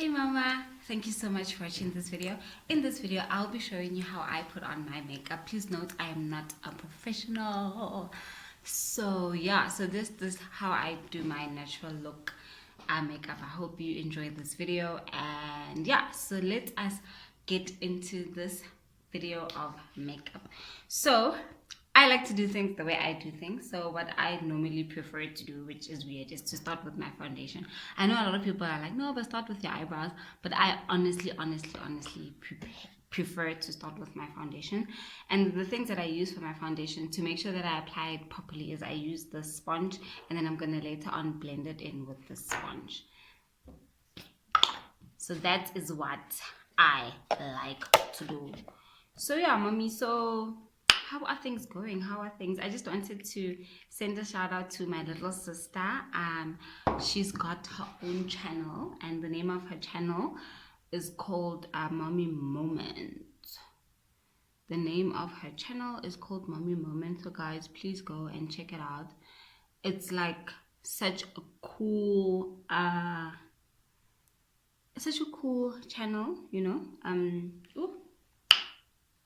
Hey mama, thank you so much for watching this video. In this video, I'll be showing you how I put on my makeup. Please note, I am not a professional. So yeah, so this is how I do my natural look makeup. I hope you enjoyed this video. And yeah, so let us get into this video of makeup. So I like to do things the way I do things. So what I normally prefer to do, which is weird, is to start with my foundation. I know a lot of people are like, no, but start with your eyebrows. But I honestly prefer to start with my foundation. And the things that I use for my foundation to make sure that I apply it properly is I use the sponge, and then I'm going to later on blend it in with the sponge. So that is what I like to do. So yeah, mommy, so how are things going? How are things? I just wanted to send a shout out to my little sister. She's got her own channel, and the name of her channel is called Mommy Moment. The name of her channel is called Mommy Moment. So guys, please go and check it out. It's like such a cool channel, you know. Ooh,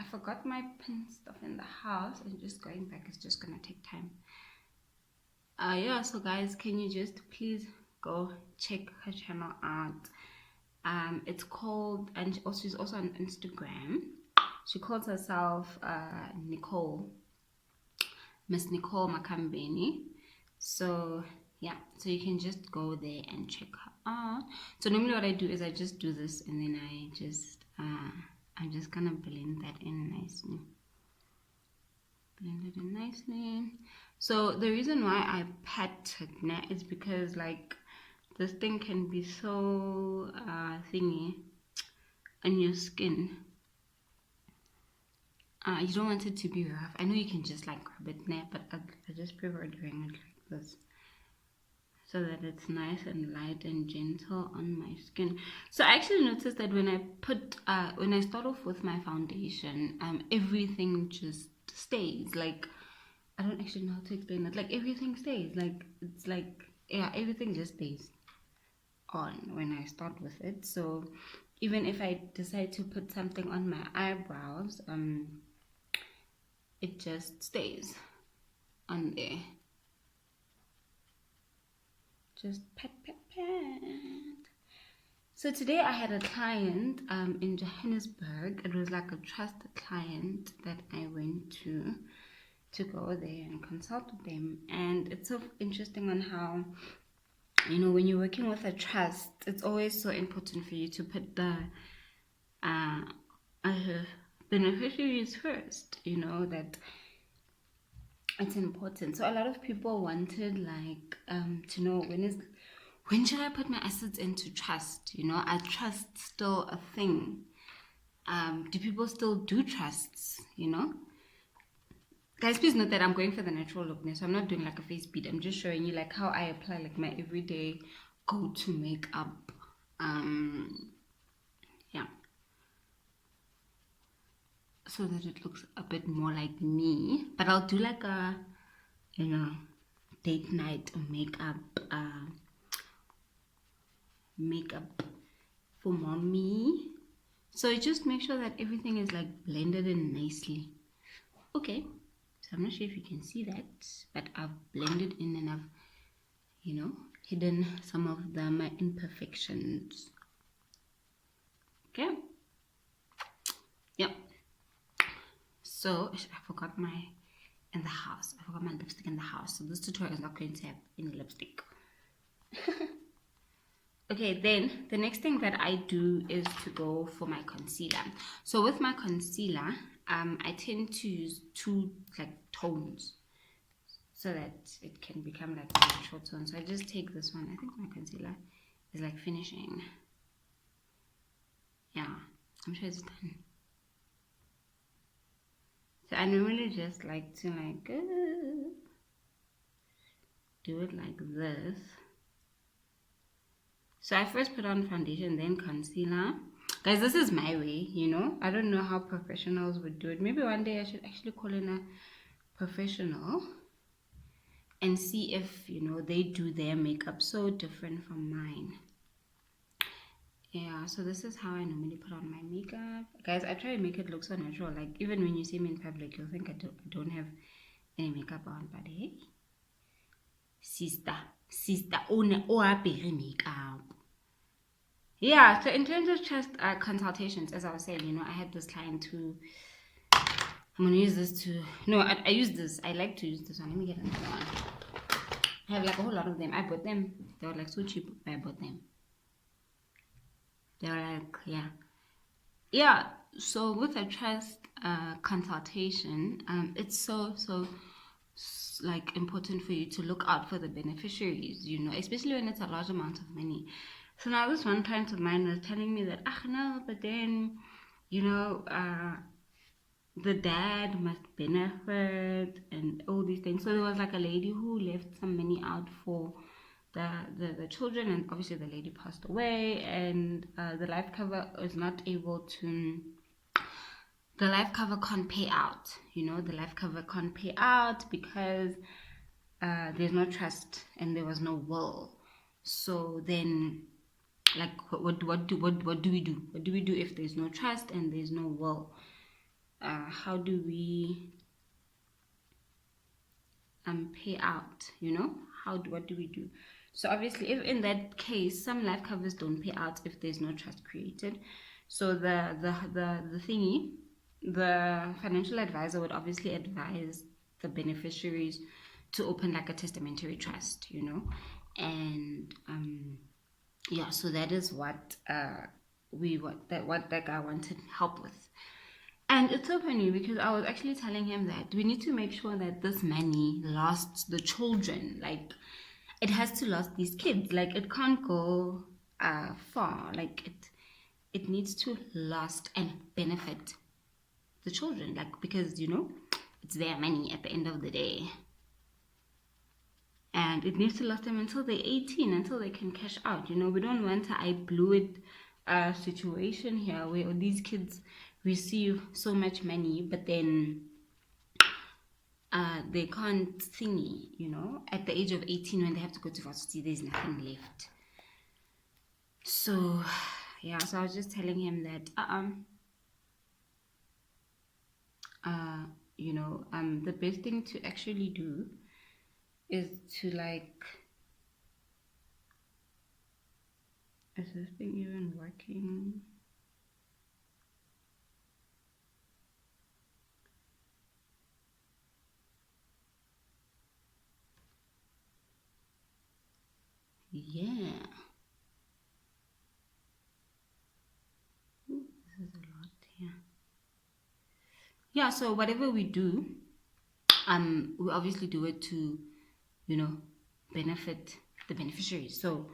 I forgot my pin stuff in the house, and just going back is just gonna take time. Yeah, so guys, can you just please go check her channel out? It's called, and also she's also on Instagram. She calls herself Miss Nicole Makambeni. So yeah, so you can just go there and check her out. So normally what I do is I just do this, and then I'm just gonna blend that in nicely. Blend it in nicely. So the reason why I pat it is because like this thing can be so thingy on your skin. You don't want it to be rough. I know you can just like grab it now, but I just prefer doing it like this, so that it's nice and light and gentle on my skin. So I actually noticed that when I start off with my foundation, everything just stays. Like, I don't actually know how to explain it. Like, everything stays. Like, it's like, yeah, everything just stays on when I start with it. So even if I decide to put something on my eyebrows, it just stays on there. Just pat. So today I had a client in Johannesburg. It was like a trusted client that I went to go there and consult with them. And it's so interesting on how, you know, when you're working with a trust, it's always so important for you to put the beneficiaries first, you know, that it's important. So a lot of people wanted like to know when should I put my assets into trust? You know, are trusts still a thing? Do people still do trusts? You know, guys, please note that I'm going for the natural look now, so I'm not doing like a face beat. I'm just showing you like how I apply like my everyday go-to makeup. Yeah, so that it looks a bit more like me. But I'll do like a, you know, date night makeup for mommy. So just make sure that everything is like blended in nicely. Okay, so I'm not sure if you can see that, but I've blended in and I've, you know, hidden some of my imperfections. Okay, yep. So I forgot my lipstick in the house, so this tutorial is not going to have any lipstick. Okay, then the next thing that I do is to go for my concealer. So with my concealer, I tend to use two like tones so that it can become like a natural tone. So I just take this one. I think my concealer is like finishing. Yeah, I'm sure it's done. So I normally just like to like do it like this. So I first put on foundation, then concealer. Guys, this is my way, you know. I don't know how professionals would do it. Maybe one day I should actually call in a professional and see if, you know, they do their makeup so different from mine. Yeah, so this is how I normally put on my makeup. Guys, I try to make it look so natural. Like, even when you see me in public, you'll think I don't have any makeup on. But hey, sister, oh, apere makeup. Yeah, so in terms of just consultations, as I was saying, I had this client who, I'm going to use this to, no, I use this. I like to use this one. Let me get another one. I have like a whole lot of them. I bought them. They were like so cheap, but I bought them. They were like, yeah. Yeah, so with a trust consultation, it's like important for you to look out for the beneficiaries, especially when it's a large amount of money. So now this one client of mine was telling me that, no, but then, you know, uh, the dad must benefit and all these things. So there was like a lady who left some money out for the children, and obviously the lady passed away, and the life cover is not able to, the life cover can't pay out. The life cover can't pay out because there's no trust and there was no will. So then, like, what do we do? What do we do if there's no trust and there's no will? How do we pay out? What do we do? So obviously, if in that case, some life covers don't pay out if there's no trust created. So the thingy, the financial advisor would obviously advise the beneficiaries to open like a testamentary trust, and yeah. So that is what what that guy wanted help with. And it's so funny because I was actually telling him that we need to make sure that this money lasts the children. Like, it has to last these kids. Like, it can't go far. Like, it needs to last and benefit the children. Like, because it's their money at the end of the day, and it needs to last them until they're 18, until they can cash out. We don't want a I blew it situation here where these kids receive so much money, but then they can't thingy, at the age of 18 when they have to go to varsity, there's nothing left. So yeah, so I was just telling him that the best thing to actually do is to, like, is this thing even working? Yeah. Ooh, this is a lot here. Yeah, so whatever we do, we obviously do it to, benefit the beneficiaries. So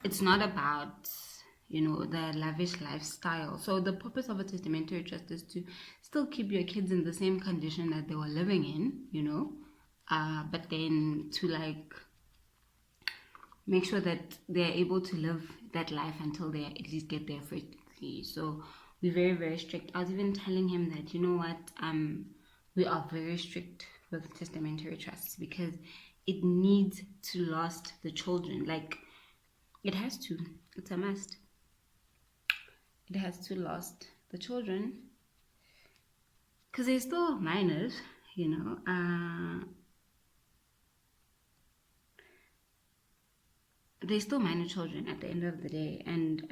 it's not about, the lavish lifestyle. So the purpose of a testamentary trust is to still keep your kids in the same condition that they were living in, but then to, like, make sure that they're able to live that life until they at least get their first degree. So we're very, very strict. I was even telling him that, we are very strict with testamentary trusts because it needs to last the children. Like, it has to. It's a must. It has to last the children because they're still minors, they're still minor children at the end of the day, and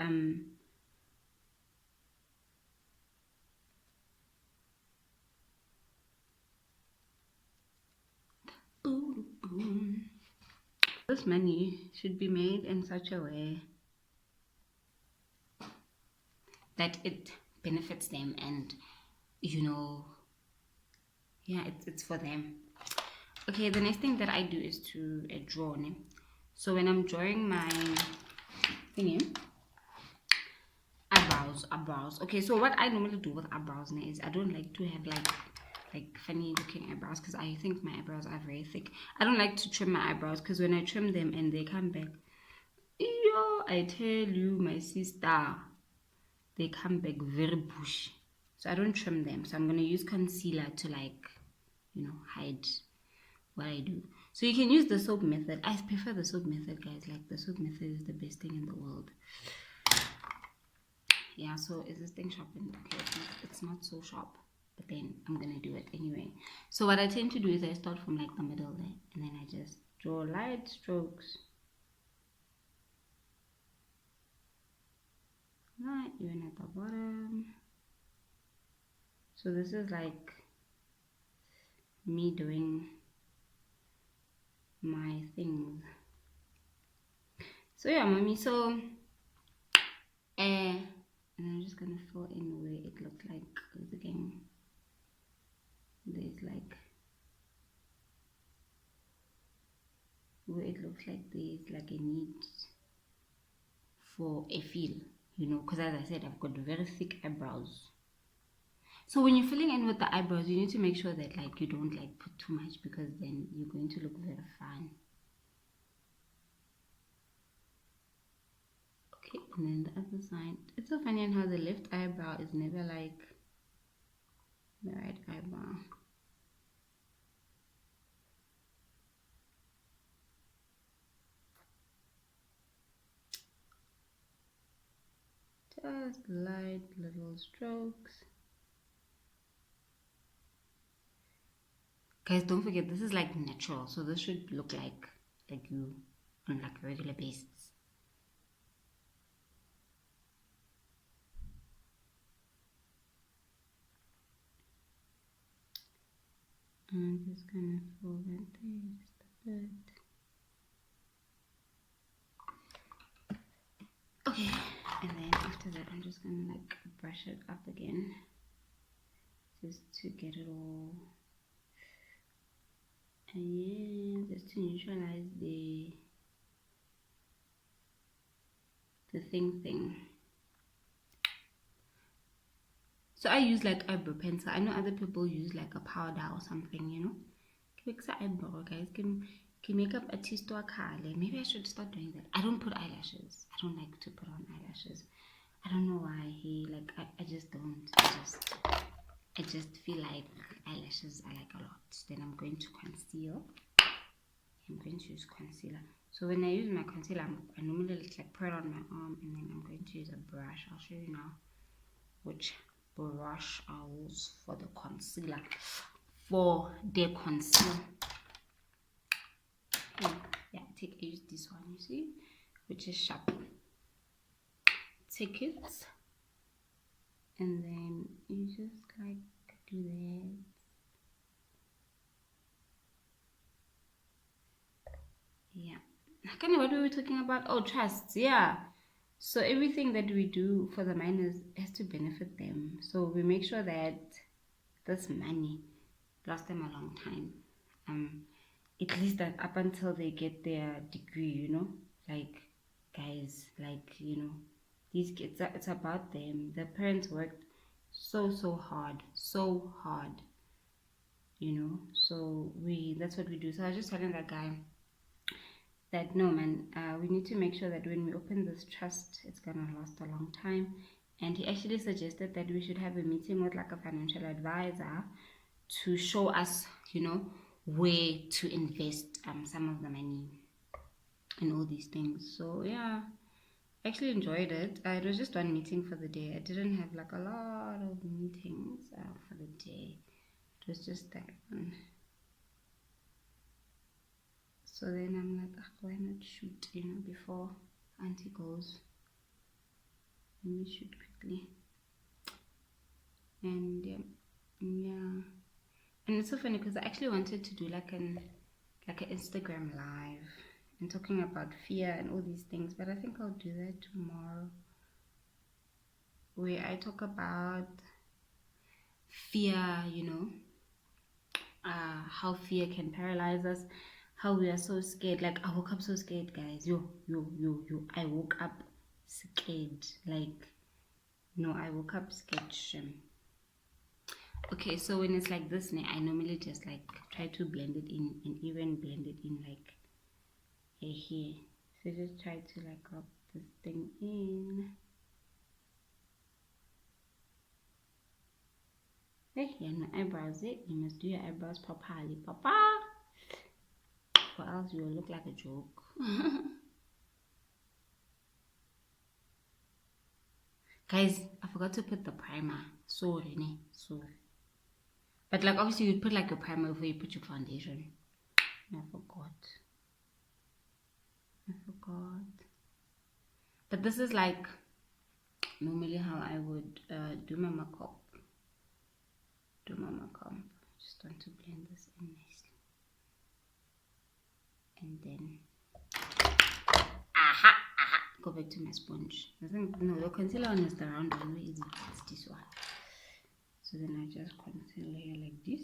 this money should be made in such a way that it benefits them, and yeah, it's for them. Okay, the next thing that I do is to draw. So when I'm drawing my thingy, eyebrows. Okay, so what I normally do with eyebrows is I don't like to have like funny looking eyebrows because I think my eyebrows are very thick. I don't like to trim my eyebrows because when I trim them and they come back, I tell you, my sister, they come back very bushy. So I don't trim them. So I'm gonna use concealer to, like, hide what I do. So you can use the soap method. I prefer the soap method, guys. Like, the soap method is the best thing in the world. Yeah, so is this thing sharpened? Okay, it's not so sharp, but then I'm gonna do it anyway. So what I tend to do is I start from like the middle there, and then I just draw light strokes. Not even at the bottom. So this is like me doing my things. So yeah, mommy. So and I'm just gonna fill in where it looks like again. There's like where it looks like there's like a need for a feel, you know, because as I said, I've got very thick eyebrows. So when you're filling in with the eyebrows, you need to make sure that like you don't like put too much, because then you're going to look very fine. Okay, and then the other side. It's so funny on how the left eyebrow is never like the right eyebrow. Just light little strokes. Guys, don't forget, this is like natural, so this should look like you on like a regular basis. I'm just gonna fold it there just a bit. Okay, and then after that, I'm just gonna like brush it up again, just to get it all. And yeah, just to neutralize the thing. So I use like eyebrow pencil. I know other people use like a powder or something, you know. Fix the eyebrow, guys. Can make up a testo color. Maybe I should start doing that. I don't put eyelashes. I don't like to put on eyelashes. I don't know why. I just don't. I just feel like eyelashes I like a lot. Then I'm going to conceal. I'm going to use concealer. So when I use my concealer, I normally like put it on my arm, and then I'm going to use a brush. I'll show you now which brush I'll use for the concealer. For the concealer. Yeah, I use this one, you see, which is sharp. Take it, and then you just like do that. Yeah. Kind of what we were talking about. Oh, trust. Yeah. So everything that we do for the minors has to benefit them. So we make sure that this money lasts them a long time. At least that up until they get their degree, you know, like guys, like, you know, these kids, it's about them. The parents worked so hard, you know. So that's what we do. So I was just telling that guy that no man, we need to make sure that when we open this trust, it's gonna last a long time. And he actually suggested that we should have a meeting with like a financial advisor to show us, you know, where to invest some of the money and all these things. So yeah, I actually enjoyed it. It was just one meeting for the day. I didn't have like a lot of meetings for the day. It was just that one. So then I'm like, why not shoot, you know, before auntie goes. Let me shoot quickly. And yeah. And it's so funny because I actually wanted to do like an Instagram live and talking about fear and all these things, but I think I'll do that tomorrow, where I talk about fear, you know, how fear can paralyze us, how we are so scared. Like I woke up so scared, guys. I woke up scared. Like no, I woke up scared. Okay, so when it's like this, I normally just like try to blend it in, and even blend it in like here. So just try to like rub this thing in. Hey, yeah, no eyebrows. You must do your eyebrows properly, papa, or else you will look like a joke. Guys, I forgot to put the primer. Sorry, ne? Sorry. But like obviously you put like your primer before you put your foundation. I forgot. I forgot. But this is like normally how I would do my makeup. Just want to blend this in nicely. And then go back to my sponge. I think no, the concealer one is the round one. Where is it? It's this one. So then I just conceal here like this.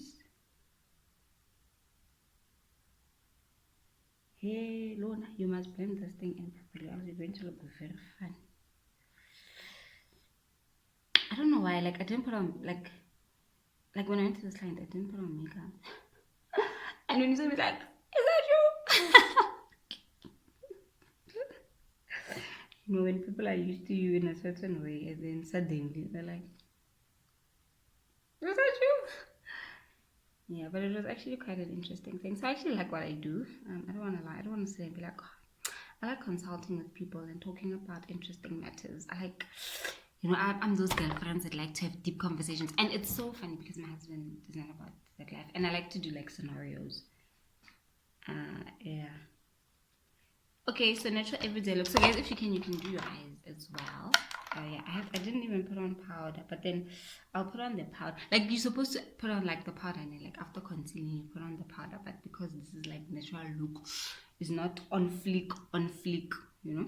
Hey Lona, you must blend this thing in properly, else you're going to look very fun. I don't know why, like I didn't put on like when I went to this client, I didn't put on makeup. And when you saw me like, is that you? You know, when people are used to you in a certain way and then suddenly they're like, is that you? Yeah, but it was actually quite an interesting thing. So I actually like what I do. I don't want to lie. I don't want to say and be like, oh, I like consulting with people and talking about interesting matters. I like, you know, I'm those girlfriends that like to have deep conversations. And it's so funny because my husband is not about that life. And I like to do like scenarios. Yeah. Okay, so natural everyday look. So guys, if you can do your eyes as well. Yeah, I didn't even put on powder, but then I'll put on the powder. Like you're supposed to put on like the powder and then like after concealing you put on the powder, but because this is like natural look, it's not on fleek, you know.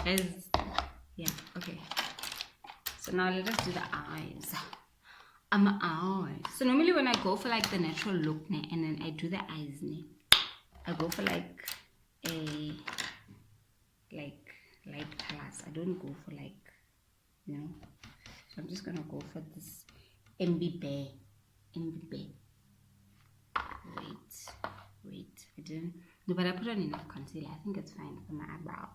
Guys, yeah, okay. So now let us do the eyes. Eyes. So normally when I go for like the natural look, and then I do the eyes, I go for like a light colors. I don't go for like, you know. So I'm just gonna go for this MB Bear. Wait. I didn't. No, but I put on enough concealer. I think it's fine for my eyebrow.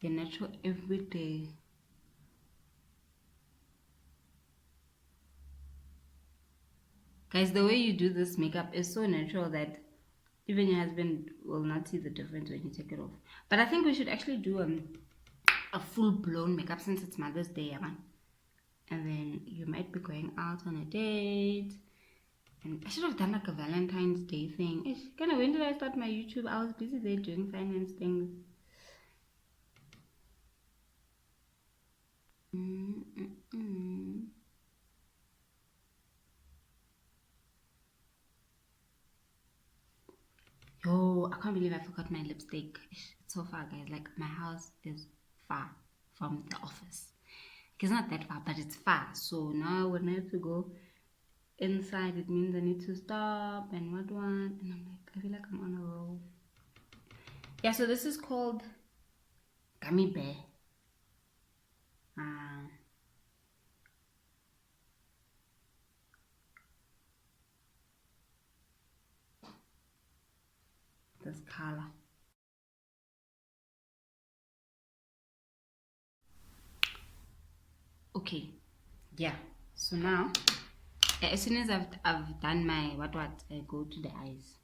The natural everyday. Guys, the way you do this makeup is so natural that even your husband will not see the difference when you take it off. But I think we should actually do a full-blown makeup since it's Mother's Day, man. And then you might be going out on a date. And I should have done like a Valentine's Day thing. Kind of when did I start my YouTube? I was busy there doing finance things. Yo, I can't believe I forgot my lipstick. It's so far, guys. Like my house is far from the office. It's not that far, but it's far. So now when I have to go inside, it means I need to stop and what one. And I'm like, I feel like I'm on a roll. Yeah, so this is called Gummy Bear. This color. Okay, yeah. So now, as soon as I've done my what I go to the eyes.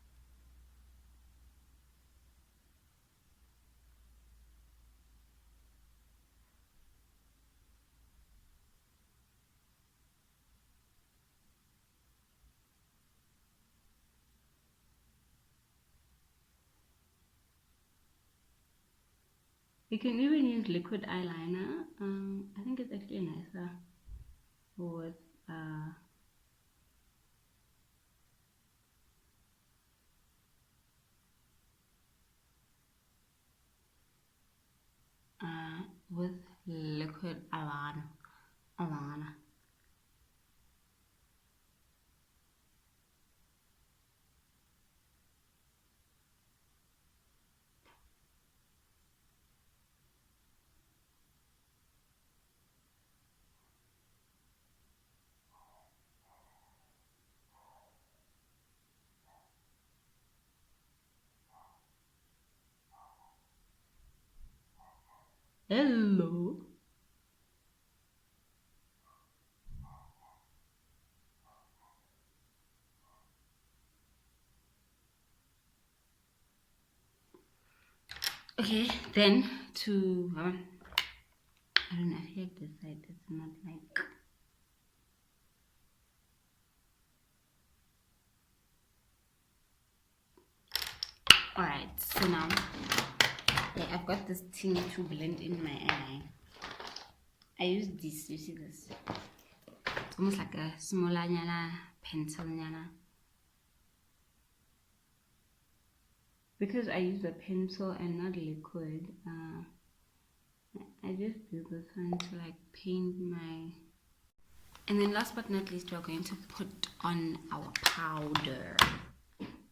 You can even use liquid eyeliner. I think it's actually nicer with with liquid eyeliner. Hello. Okay, then to I don't know. I feel like this side is not like. Alright, so now I've got this thing to blend in my eye. I use this, you see this? It's almost like a smaller pencil. Because I use a pencil and not liquid, I just do this one to like paint my. And then last but not least, we're going to put on our powder.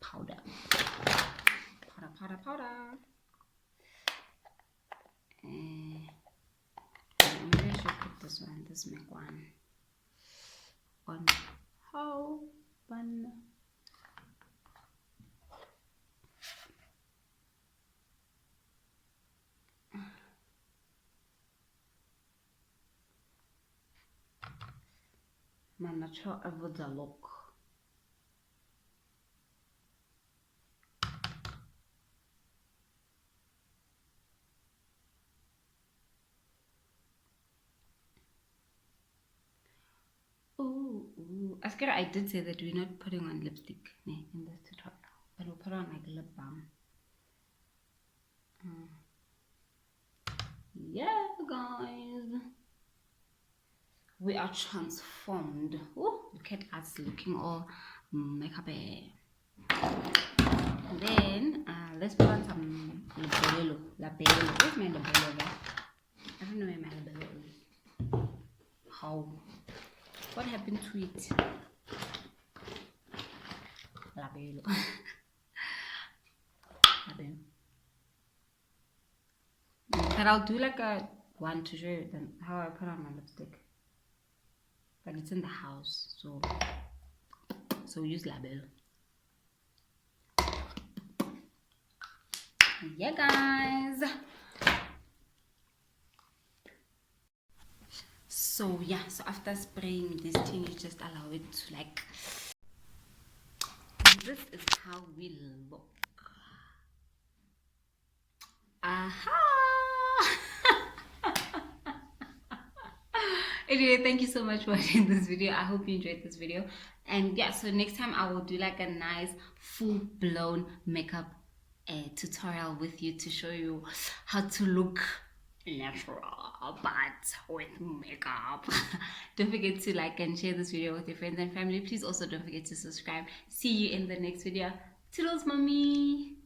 Powder. Maybe I should put this one, this make one on how fun. I'm not sure about the look. Ooh. Askara, I did say that we're not putting on lipstick in this tutorial, but we'll put on like lip balm. Yeah, guys. We are transformed. Ooh, look at us looking all makeup. And then let's put on some labello. Where's my labello? I don't know where my labello is. How? What happened to it? Labello. But I'll do like a one to show you then how I put on my lipstick. But it's in the house, so use label. Yeah, guys. So after spraying this thing, you just allow it to like. This is how we look. Anyway, thank you so much for watching this video. I hope you enjoyed this video. And yeah, so next time I will do like a nice full-blown makeup tutorial with you to show you how to look natural but with makeup. Don't forget to like and share this video with your friends and family. Please also don't forget to subscribe. See you in the next video. Toodles, mommy.